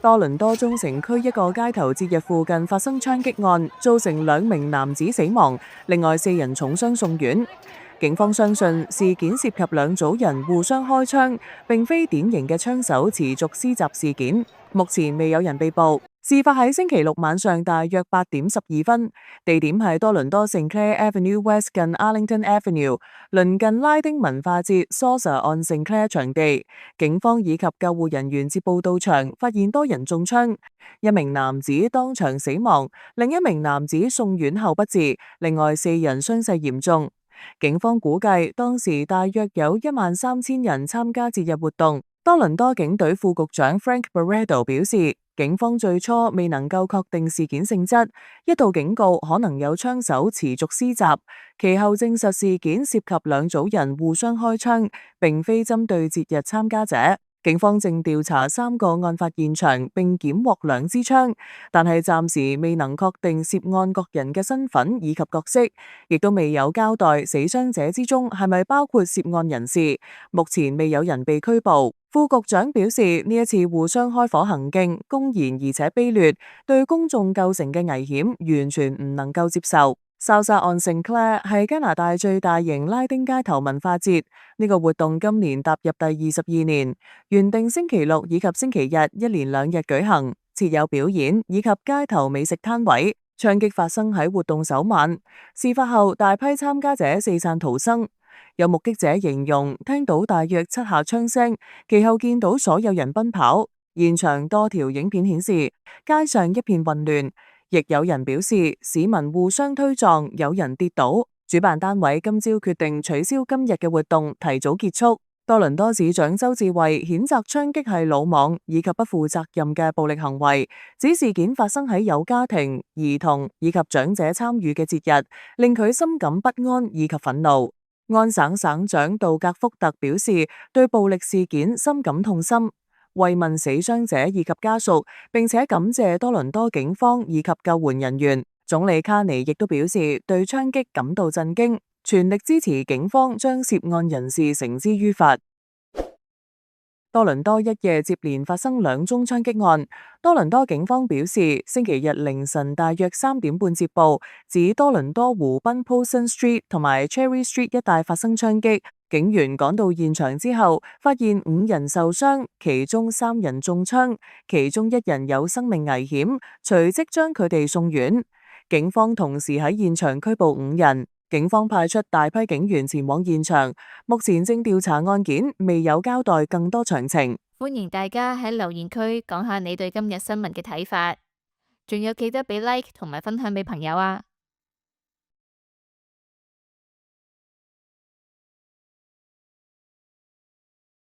多倫多中城區一個街頭節日附近發生槍擊案，造成2名男子死亡，另外4人重傷送院。警方相信事件涉及2組人互相開槍，並非典型嘅槍手持續施襲事件。目前未有人被捕。事發喺星期六晚上大約8點12分，地點係多倫多 Sinclair Avenue West 近 Arlington Avenue， 鄰近拉丁文化節 Salsa on Sinclair 場地。警方以及救護人員接報到場，發現多人中槍，1名男子當場死亡，另1名男子送院後不治，另外4人傷勢嚴重。警方估計當時大約有13000人參加節日活動。多倫多警隊副局長 Frank Barreto 表示，警方最初未能夠確定事件性質，一度警告可能有槍手持續施襲，其後證實事件涉及2組人互相開槍，並非針對節日參加者。警方正調查3個案發現場，並檢獲2支槍，但係暫時未能確定涉案各人嘅身份以及角色，亦都未有交代死傷者之中係咪包括涉案人士。目前未有人被拘捕。副局長表示，呢一次互相開火行徑公然而且卑劣，對公眾構成嘅危險完全唔能夠接受。Salsa on Sinclair 係加拿大最大型拉丁街頭文化節，呢個活動今年踏入第22年，原定星期六以及星期日1連2日舉行，設有表演以及街頭美食攤位。槍擊發生喺活動首晚，事發後大批參加者四散逃生。有目擊者形容聽到大約7下槍聲，其後見到所有人奔跑。現場多條影片顯示街上一片混亂，亦有人表示市民互相推撞，有人跌倒。主辦單位今朝決定取消今日嘅活動，提早結束。多倫多市長鄒至蕙譴責槍擊係魯莽以及不負責任嘅暴力行為，指事件發生喺有家庭、兒童以及長者參與嘅節日，令佢深感不安以及憤怒。安省省長杜格福特表示，對暴力事件深感痛心，慰問死傷者以及家屬，並且感謝多倫多警方以及救援人員。總理卡尼亦都表示對槍擊感到震驚，全力支持警方將涉案人士繩之於法。多倫多一夜接連發生2宗槍擊案。多倫多警方表示，星期日凌晨大約3點半接報，指多倫多湖濱 Paulson Street 同埋 Cherry Street 一帶發生槍擊。警員趕到現場之後，發現5人受傷，其中3人中槍，其中1人有生命危險，隨即將佢哋送院。警方同時喺現場拘捕5人。警方派出大批警員前往現場，目前正調查案件，未有交代更多詳情。歡迎大家喺留言區講下你對今日新聞嘅睇法，仲有記得俾 like 同埋分享俾朋友啊！